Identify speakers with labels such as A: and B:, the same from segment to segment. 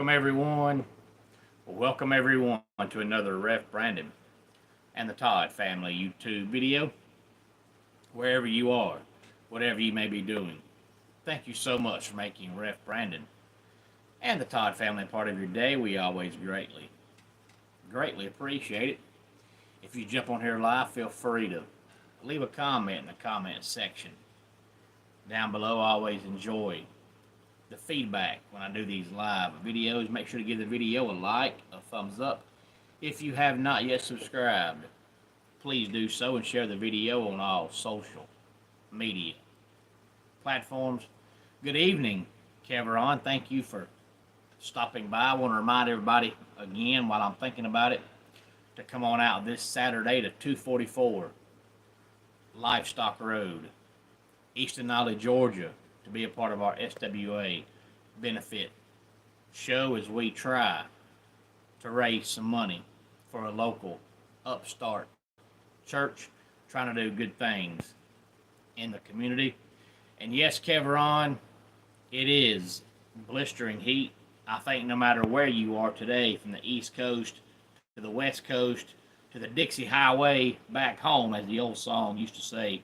A: Welcome everyone to another Ref Brandon and the Todd Family YouTube video. Wherever you are, whatever you may be doing, thank you so much for making Ref Brandon and the Todd Family part of your day. We always greatly appreciate it. If you jump on here live, feel free to leave a comment in the comment section down below. I always enjoy the feedback when I do these live videos. Make sure to give the video a like, a thumbs up. If you have not yet subscribed, please do so and share the video on all social media platforms. Good evening, Keveron. Thank you for stopping by. I want to remind everybody again, while I'm thinking about it, to come on out this Saturday to 244 Livestock Road, Easton Nolly, Georgia, to be a part of our SWA benefit show as we try to raise some money for a local upstart church trying to do good things in the community. And yes, Keveron, it is blistering heat. I think no matter where you are today, from the East Coast to the West Coast to the Dixie Highway back home, as the old song used to say,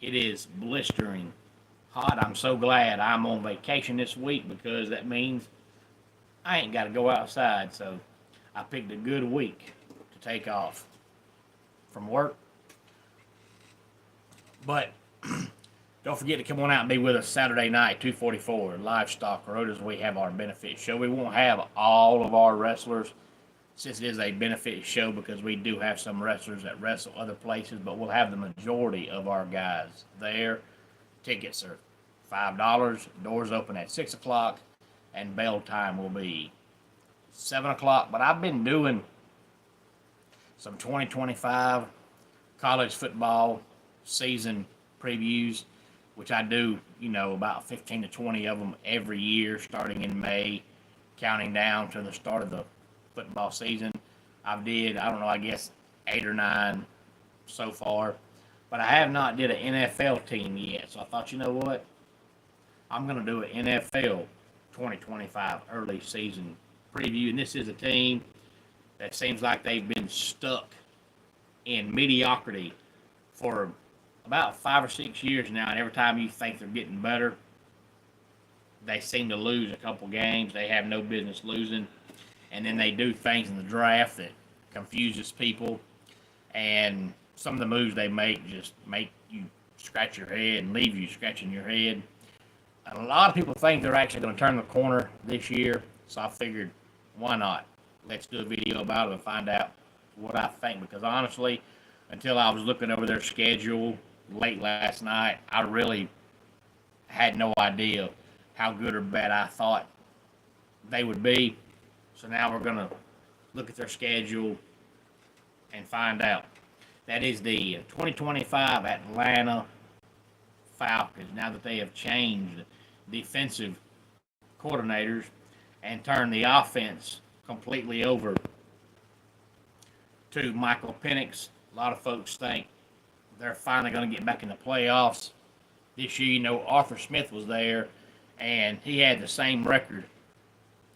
A: it is blistering hot. I'm so glad I'm on vacation this week because that means I ain't got to go outside. So I picked a good week to take off from work. But don't forget to come on out and be with us Saturday night, 244 Livestock Road, as we have our benefit show. We won't have all of our wrestlers since it is a benefit show, because we do have some wrestlers that wrestle other places, but we'll have the majority of our guys there. Tickets are $5. Doors open at 6 o'clock, and bell time will be 7 o'clock. But I've been doing some 2025 college football season previews, which I do, about 15 to 20 of them every year, starting in May, counting down to the start of the football season. I guess 8 or 9 so far. But I have not did an NFL team yet, so I thought, you know what? I'm going to do an NFL 2025 early season preview. And this is a team that seems like they've been stuck in mediocrity for about 5 or 6 years now. And every time you think they're getting better, they seem to lose a couple games they have no business losing. And then they do things in the draft that confuses people. And some of the moves they make just make you scratch your head and leave you scratching your head. And a lot of people think they're actually going to turn the corner this year, so I figured, why not? Let's do a video about it and find out what I think, because honestly, until I was looking over their schedule late last night, I really had no idea how good or bad I thought they would be. So now we're going to look at their schedule and find out. That is the 2025 Atlanta Falcons, now that they have changed defensive coordinators and turned the offense completely over to Michael Penix. A lot of folks think they're finally going to get back in the playoffs this year. Arthur Smith was there, and he had the same record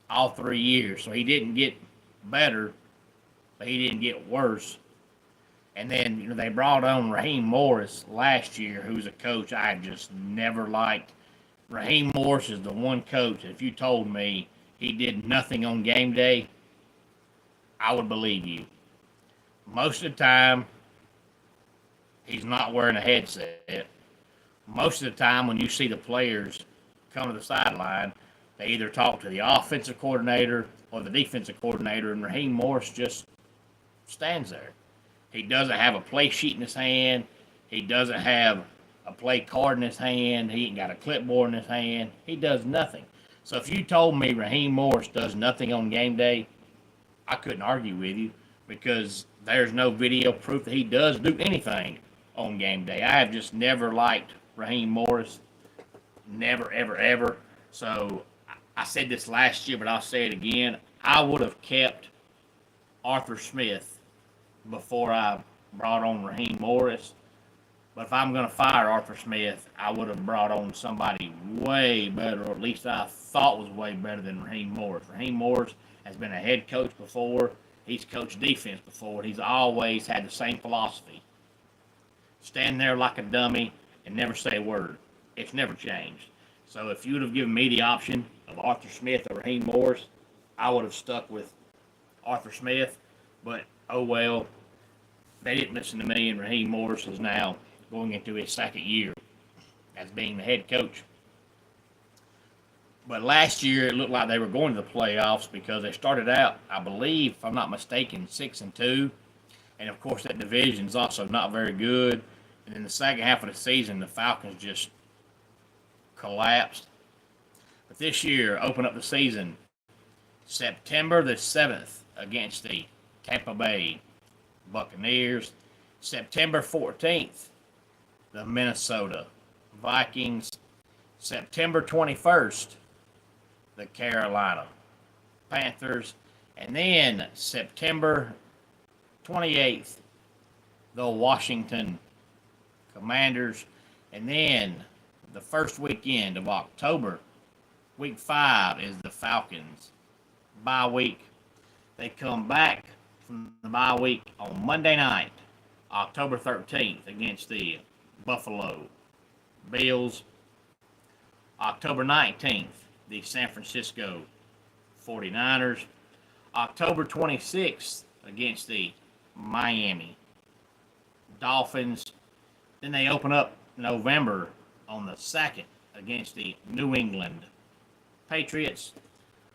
A: all 3 years. So he didn't get better, but he didn't get worse. And then, they brought on Raheem Morris last year, who's a coach I just never liked. Raheem Morris is the one coach, if you told me he did nothing on game day, I would believe you. Most of the time, he's not wearing a headset. Most of the time, when you see the players come to the sideline, they either talk to the offensive coordinator or the defensive coordinator, and Raheem Morris just stands there. He doesn't have a play sheet in his hand. He doesn't have a play card in his hand. He ain't got a clipboard in his hand. He does nothing. So if you told me Raheem Morris does nothing on game day, I couldn't argue with you, because there's no video proof that he does do anything on game day. I have just never liked Raheem Morris. Never, ever, ever. So I said this last year, but I'll say it again. I would have kept Arthur Smith before I brought on Raheem Morris. But if I'm going to fire Arthur Smith, I would have brought on somebody way better, or at least I thought was way better than Raheem Morris. Raheem Morris has been a head coach before. He's coached defense before. He's always had the same philosophy. Stand there like a dummy and never say a word. It's never changed. So if you would have given me the option of Arthur Smith or Raheem Morris, I would have stuck with Arthur Smith. But oh well, they didn't listen to me, and Raheem Morris is now going into his second year as being the head coach. But last year it looked like they were going to the playoffs because they started out, I believe, if I'm not mistaken, 6-2, and of course that division is also not very good. And in the second half of the season, the Falcons just collapsed. But this year, open up the season September the 7th against the Tampa Bay Buccaneers. September 14th, the Minnesota Vikings. September 21st, the Carolina Panthers. And then September 28th, the Washington Commanders. And then the first weekend of October, week 5, is the Falcons bye week. They come back from the bye week on Monday night, October 13th, against the Buffalo Bills. October 19th, the San Francisco 49ers. October 26th, against the Miami Dolphins. Then they open up November on the 2nd against the New England Patriots.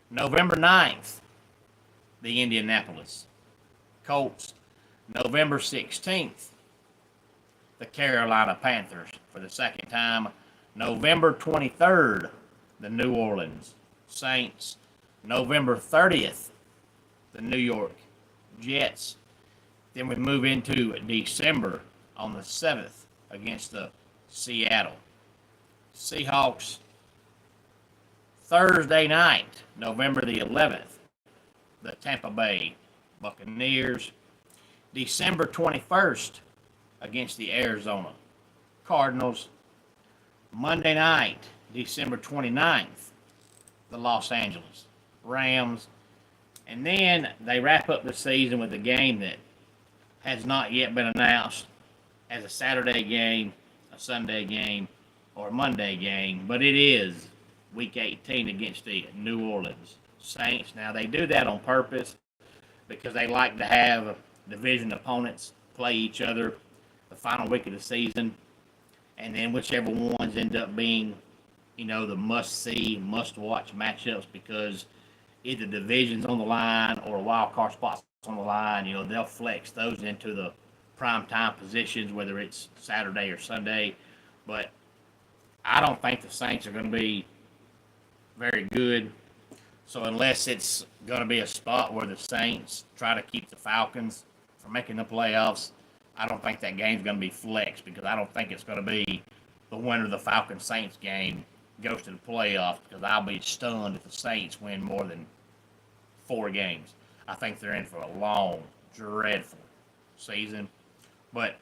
A: November 9th, the Indianapolis Colts. November 16th, the Carolina Panthers for the second time. November 23rd, the New Orleans Saints. November 30th, the New York Jets. Then we move into December on the 7th against the Seattle Seahawks. Thursday night, November the 11th, the Tampa Bay Buccaneers. December 21st, against the Arizona Cardinals. Monday night, December 29th, the Los Angeles Rams. And then they wrap up the season with a game that has not yet been announced as a Saturday game, a Sunday game, or a Monday game, but it is Week 18 against the New Orleans Saints. Now, they do that on purpose because they like to have division opponents play each other the final week of the season, and then whichever ones end up being, the must-see, must-watch matchups, because either division's on the line or a wild card spot's on the line, they'll flex those into the prime time positions, whether it's Saturday or Sunday. But I don't think the Saints are going to be very good. So unless it's going to be a spot where the Saints try to keep the Falcons from making the playoffs, I don't think that game's going to be flexed, because I don't think it's going to be the winner of the Falcons-Saints game goes to the playoffs, because I'll be stunned if the Saints win more than 4 games. I think they're in for a long, dreadful season. But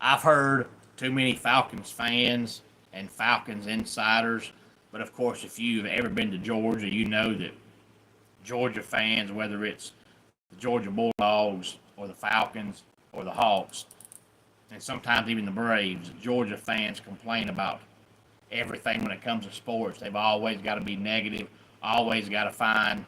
A: I've heard too many Falcons fans and Falcons insiders. But of course, if you've ever been to Georgia, you know that Georgia fans, whether it's the Georgia Bulldogs or the Falcons or the Hawks, and sometimes even the Braves, Georgia fans complain about everything when it comes to sports. They've always got to be negative, always got to find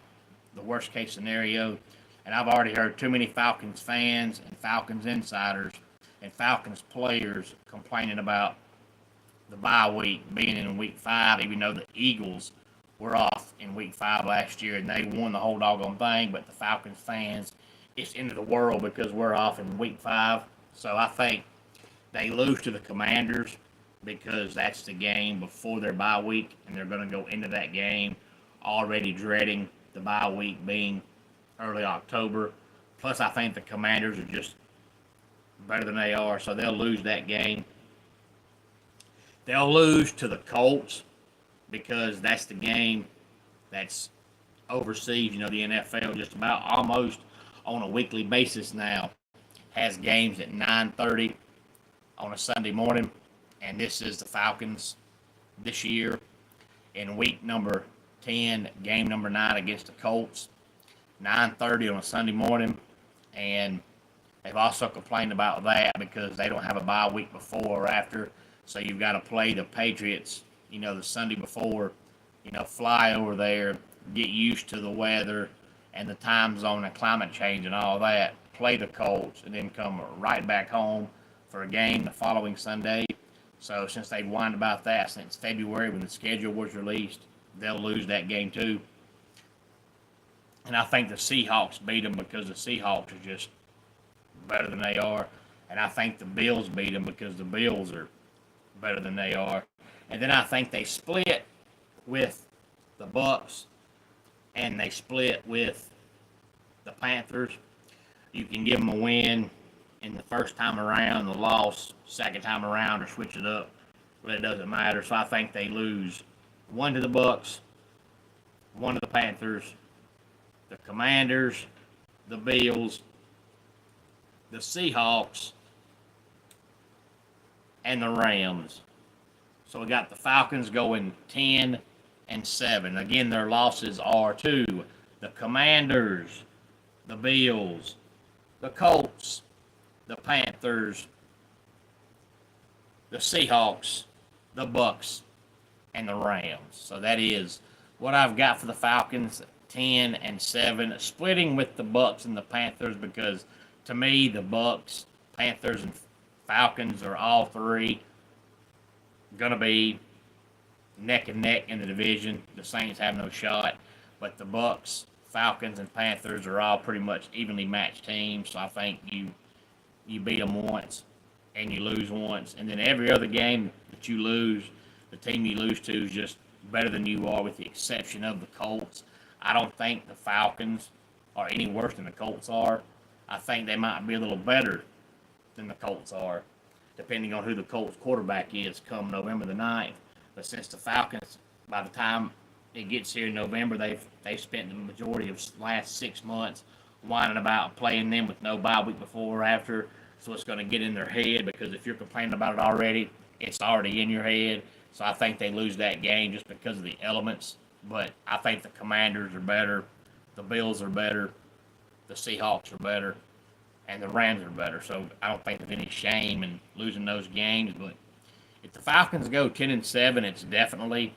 A: the worst case scenario. And I've already heard too many Falcons fans and Falcons insiders and Falcons players complaining about the bye week being in week 5, even though the Eagles were off in week 5 last year and they won the whole doggone thing. But the Falcons fans, it's into the world because we're off in week 5. So I think they lose to the Commanders because that's the game before their bye week, and they're going to go into that game already dreading the bye week being early October. Plus, I think the Commanders are just better than they are, so they'll lose that game. They'll lose to the Colts because that's the game that's overseas. The NFL just about almost on a weekly basis now has games at 9:30 on a Sunday morning, and this is the Falcons this year in week number 10, game number 9 against the Colts, 9:30 on a Sunday morning, and they've also complained about that because they don't have a bye week before or after, so you've got to play the Patriots, the Sunday before, fly over there, get used to the weather and the time zone and climate change and all that, play the Colts, and then come right back home for a game the following Sunday. So since they've whined about that since February when the schedule was released, they'll lose that game too. And I think the Seahawks beat them because the Seahawks are just better than they are. And I think the Bills beat them because the Bills are better than they are. And then I think they split with the Bucks and they split with the Panthers. You can give them a win in the first time around, the loss second time around, or switch it up. But it doesn't matter. So I think they lose one to the Bucks, one to the Panthers, the Commanders, the Bills, the Seahawks, and the Rams. So we got the Falcons going 10-7. Again, their losses are to the Commanders, the Bills, the Colts, the Panthers, the Seahawks, the Bucks, and the Rams. So that is what I've got for the Falcons, 10-7, splitting with the Bucks and the Panthers because to me the Bucks, Panthers, and Falcons are all three gonna be neck and neck in the division. The Saints have no shot, but the Bucks, Falcons, and Panthers are all pretty much evenly matched teams. So I think you beat them once and you lose once, and then every other game that you lose, the team you lose to is just better than you are, with the exception of the Colts. I don't think the Falcons are any worse than the Colts are. I think they might be a little better than the Colts are, depending on who the Colts quarterback is come November the 9th. But since the Falcons, by the time it gets here in November, they've spent the majority of the last 6 months whining about playing them with no bye week before or after. So it's going to get in their head, because if you're complaining about it already, it's already in your head. So I think they lose that game just because of the elements. But I think the Commanders are better, the Bills are better, the Seahawks are better, and the Rams are better. So I don't think there's any shame in losing those games. But if the Falcons go 10-7, it's definitely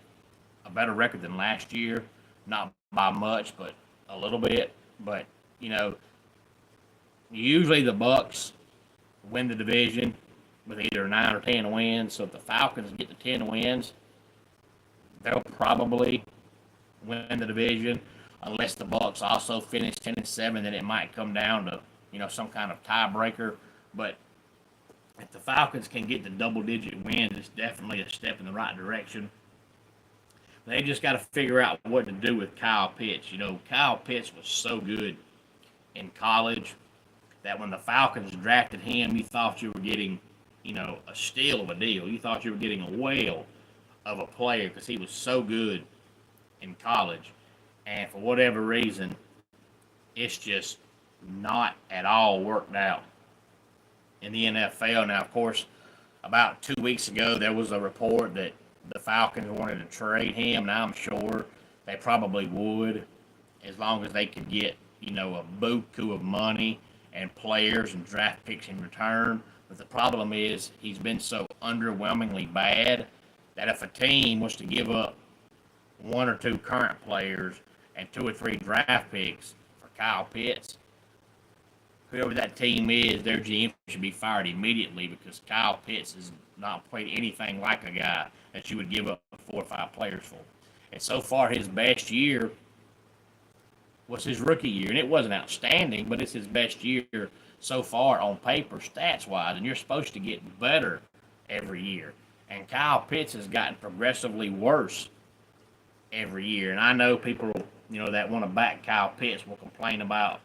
A: a better record than last year. Not by much, but a little bit. But, usually the Bucks win the division with either 9 or 10 wins. So if the Falcons get to 10 wins, they'll probably win the division, unless the Bucks also finish 10-7. Then it might come down to some kind of tiebreaker. But if the Falcons can get the double-digit wins, it's definitely a step in the right direction. They just got to figure out what to do with Kyle Pitts. Kyle Pitts was so good in college that when the Falcons drafted him, you thought you were getting, a steal of a deal. You thought you were getting a whale of a player because he was so good in college. And for whatever reason, it's just not at all worked out in the NFL. Now, of course, about 2 weeks ago, there was a report that the Falcons wanted to trade him. Now, I'm sure they probably would, as long as they could get, a buku of money and players and draft picks in return. But the problem is he's been so underwhelmingly bad that if a team was to give up 1 or 2 current players and 2 or 3 draft picks for Kyle Pitts, whoever that team is, their GM should be fired immediately, because Kyle Pitts has not played anything like a guy that you would give up 4 or 5 players for. And so far, his best year was his rookie year. And it wasn't outstanding, but it's his best year so far on paper, stats-wise. And you're supposed to get better every year. And Kyle Pitts has gotten progressively worse every year. And I know people, that want to back Kyle Pitts will complain about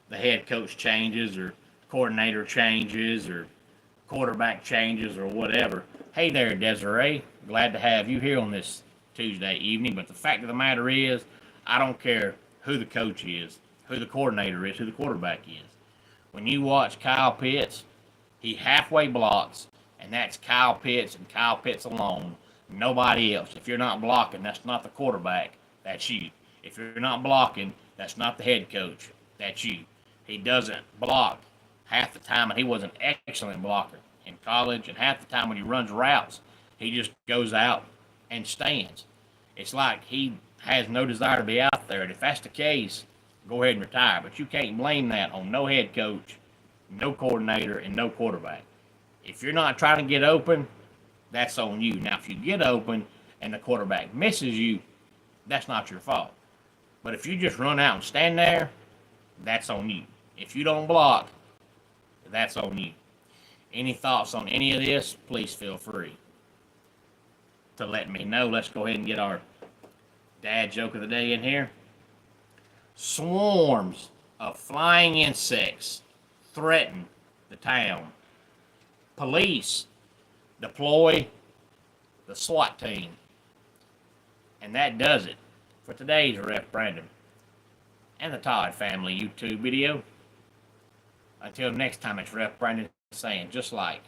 A: the head coach changes or coordinator changes or quarterback changes or whatever. Hey there, Desiree. Glad to have you here on this Tuesday evening. But the fact of the matter is, I don't care who the coach is, who the coordinator is, who the quarterback is. When you watch Kyle Pitts, he halfway blocks And that's Kyle Pitts and Kyle Pitts alone. Nobody else. If you're not blocking, that's not the quarterback. That's you. If you're not blocking, that's not the head coach. That's you. He doesn't block half the time, and he was an excellent blocker in college. And half the time when he runs routes, he just goes out and stands. It's like he has no desire to be out there. And if that's the case, go ahead and retire. But you can't blame that on no head coach, no coordinator, and no quarterback. If you're not trying to get open, that's on you. Now, if you get open and the quarterback misses you, that's not your fault. But if you just run out and stand there, that's on you. If you don't block, that's on you. Any thoughts on any of this, please feel free to let me know. Let's go ahead and get our dad joke of the day in here. Swarms of flying insects threaten the town. Police deploy the SWAT team. And that does it for today's Ref Brandon and the Todd Family YouTube video. Until next time, it's Ref Brandon saying, just like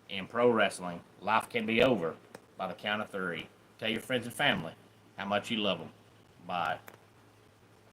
A: in pro wrestling, life can be over by the count of 3. Tell your friends and family how much you love them. Bye.